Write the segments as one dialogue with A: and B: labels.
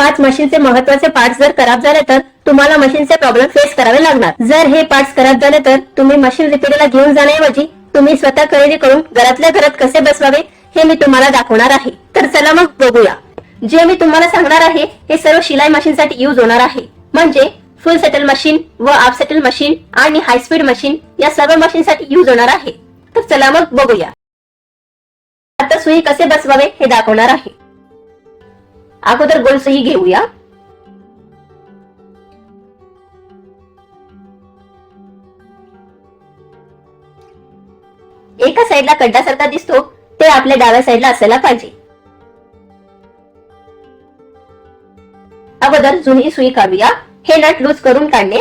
A: 5 मशीनचे महत्त्वाचे पार्ट्स जर खराब झाले तर तुम्हाला मशीनचे प्रॉब्लेम फेस करावे लागणार। जर हे पार्ट्स खराब झाले तर तुम्ही मशीन रिपेअरला घेऊन जाण्याऐवजी तुम्ही स्वतः खरेदी करून घरातल्या घरात कसे बसवावे हे मी तुम्हाला दाखवणार आहे। तर चला मग बघूया। जे मी तुम्हाला सांगणार आहे हे सर्व शिलाई मशीनसाठी यूज होणार आहे, म्हणजे फुल सेटल मशीन व हाफ सेटल मशीन आणि हाय स्पीड मशीन या सर्व मशीनसाठी यूज होणार आहे। तर चला मग बघूया। आता सुई कसे बसवावे हे दाखवणार आहे। अगोदर गोल सुई घेऊया। एका साईडला खड्डासारखा दिसतो ते आपल्या डाव्या साईडला असायला पाहिजे। अगोदर जुनी सुई काढूया। हे नट लूज करून काढणे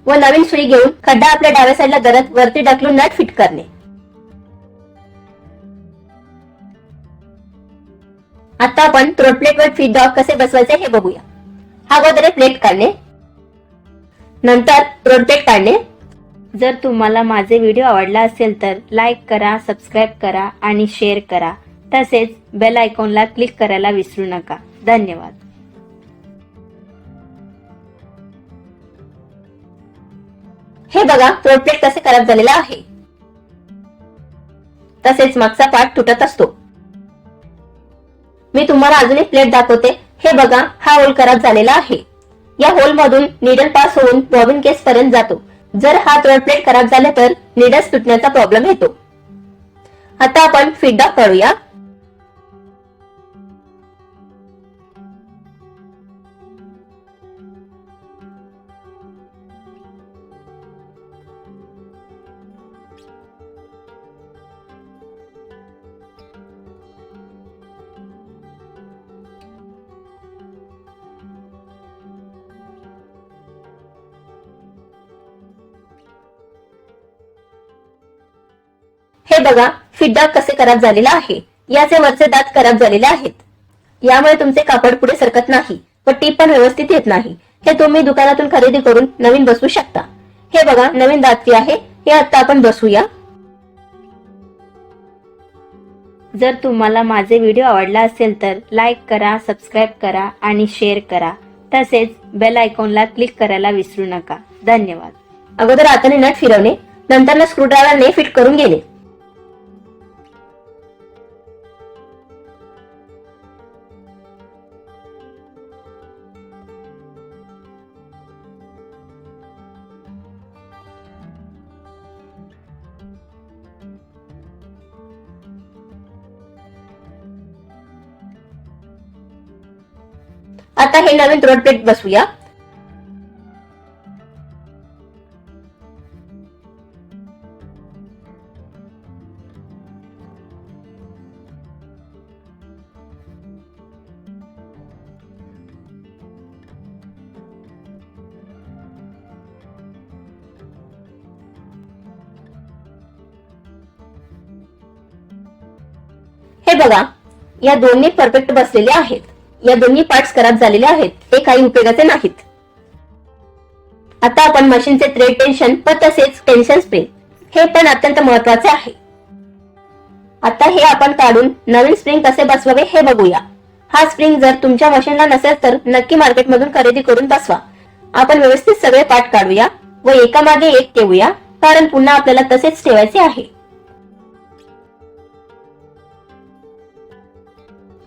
A: व नवीन सुई घेऊन खड्डा आपल्या डाव्या साईडला करत वरती ढकलून नट फिट करणे। आता आपण थ्रोट प्लेट वर फीड डॉग कसे बसवायचे हे बघूया। अगोदर प्लेट काढणे, नंतर थ्रोट प्लेट काढणे।
B: जर तुम्हाला माझे व्हिडिओ आवडला असेल तर लाईक करा, सबस्क्राईब करा आणि शेअर करा। तसेच बेल आयकॉनला क्लिक करायला विसरू नका। धन्यवाद।
A: हे बघा थ्रोट प्लेट कसे खराब झालेला आहे, तसेच मागचा पार्ट तुटत असतो। मी तुम्हाला अजून एक प्लेट दाखवते। हे बघा, हा होल खराब झालेला आहे। या होल मधून नीडल पास होऊन बॉबिन केस पर्यंत जातो। जर हा थ्रोट प्लेट खराब झाले तर नीडल्स तुटण्याचा प्रॉब्लेम येतो। आता आपण फीड डॉग काढूया। हे बघा फीड डॉग कसे खराब झालेला आहे। याचे वरचे दात खराब झालेले आहेत। यामुळे तुमचे कापड पुढे सरकत नाही व टीप पण व्यवस्थित येत नाही। हे तुम्ही दुकानातून खरेदी करून नवीन बसवू शकता। हे बघा नवीन दात आहे, हे आता आपण बसवूया।
B: जर तुम्हाला माझे व्हिडिओ आवडला असेल तर लाईक करा, सबस्क्राईब करा आणि शेअर करा। तसेच बेल आयकॉनला क्लिक करायला विसरू नका। धन्यवाद।
A: अगोदर हाताने नट फिरवणे, नंतर स्क्रू ड्रायव्हरने फिट करून घेणे। आता हे नवीन थ्रोट प्लेट बसवूया। हे बघा, या दोन्ही परफेक्ट बसलेले आहेत। या दोन्ही पार्ट्स खराब झालेले आहेत, हे काही उपयोगाचे नाहीत। आता आपण मशीनचे थ्रेड टेन्शन व तसेच टेन्शन स्प्रिंग हे पण अत्यंत महत्त्वाचे आहे। आता हे आपण काढून नवीन स्प्रिंग कसे बसवावे हे बघूया। हा स्प्रिंग जर तुमच्या मशीनला नसेल तर नक्की मार्केटमधून खरेदी करून बसवा। आपण व्यवस्थित सगळे पार्ट काढूया व एकामागे एक ठेवूया, कारण पुन्हा आपल्याला तसेच ठेवायचे आहे।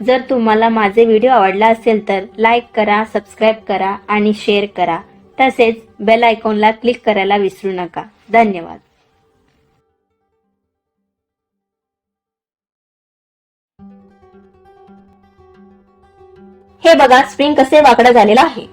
B: जर तुम्हाला माझे व्हिडिओ आवडला असेल तर लाईक करा, सबस्क्राईब करा आणि शेअर करा। तसेच बेल आयकॉनला क्लिक करायला विसरू नका। धन्यवाद।
A: हे बघा स्प्रिंग कसे वाकडा झालेला आहे।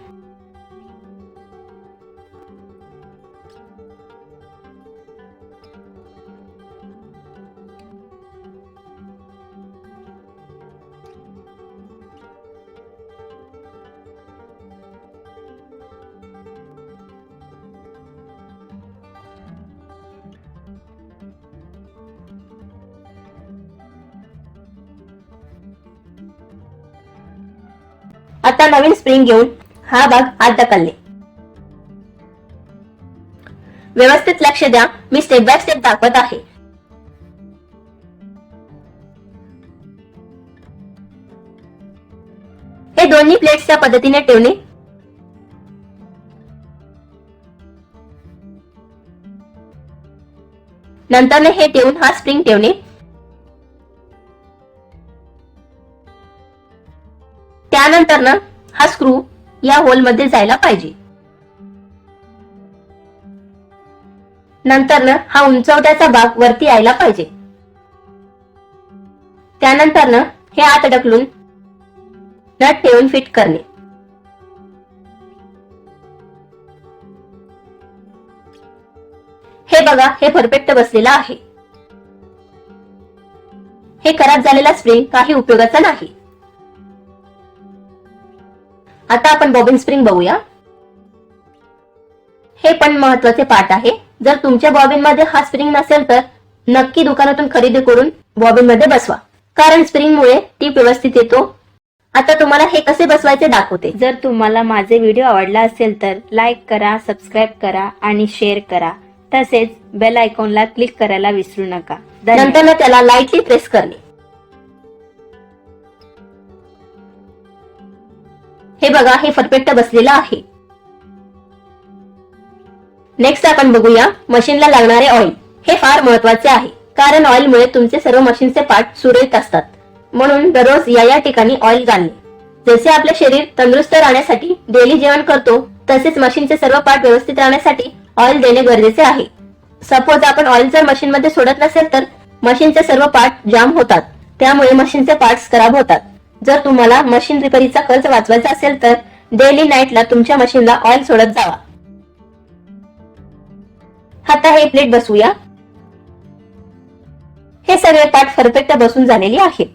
A: आता नवीन स्प्रिंग घेऊन हा भाग आत ढकलणे। व्यवस्थित लक्ष द्या, मी स्टेप बाय स्टेप दाखवत आहे। दोन्ही प्लेट्स त्या पद्धतीने ठेवणे. नंतर हे ठेवून हा स्प्रिंग ठेवणे. त्यानंतर हा स्क्रू या होल मध्ये जायला पाहिजे. नंतर हा उंचवट्याचा भाग वरती यायला पाहिजे. त्यानंतर हे आत ढकलून नट ठेवून फिट करणे. हे बघा, हे परफेक्ट बसलेलं आहे. हे खराब झालेला स्प्रिंग काही उपयोगाचा नाही. आता आपण बॉबिन स्प्रिंग बघूया. हे पण महत्वाचे पार्ट आहे. जर तुमच्या बॉबिन मध्ये हा स्प्रिंग नसेल तर नक्की दुकानातून खरेदी करून बॉबिन मध्ये बसवा, कारण स्प्रिंग मुळे टीप व्यवस्थित येतो. आता तुम्हाला हे कसे बसवायचे दाखवते.
B: जर तुम्हाला माझे व्हिडिओ आवडला असेल तर लाईक करा, सबस्क्राईब करा आणि शेअर करा. तसेच बेल आयकॉनला क्लिक करायला विसरू नका.
A: नंतर त्याला लाईटली प्रेस करणे. हे बघा, हे परफेक्ट बसलेलं आहे. नेक्स्ट आपण बघूया मशीनला लागणारे ऑइल. हे फार महत्वाचे आहे, कारण ऑइल मुळे तुमचे सर्व मशीनचे पार्ट सुरळीत असतात. म्हणून दररोज या ठिकाणी ऑइल घालणे. जसे आपले शरीर तंदुरुस्त राहण्यासाठी डेली जेवण करतो, तसेच मशीनचे सर्व पार्ट व्यवस्थित राहण्यासाठी ऑइल देणे गरजेचे आहे. सपोज आपण ऑइल जर मशीन मध्ये सोडत नसेल तर मशीनचे सर्व पार्ट जाम होतात, त्यामुळे मशीनचे पार्ट्स खराब होतात. जर तुम्हाला मशीन रिपेअरीचा खर्च वाचवायचा असेल तर डेली नाईटला तुमच्या मशीनला ऑइल सोडत जावा. आता हे प्लेट बसवूया. हे सगळे पार्ट परफेक्ट बसून झालेली आहे.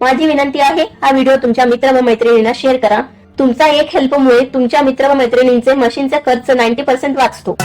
A: माझी विनंती आहे, हा व्हिडिओ तुमच्या मित्र व मैत्रिणींना शेअर करा. तुमचा एक हेल्पमुळे तुमच्या मित्र व मैत्रिणींचे मशीनचा खर्च 90% वाचतो.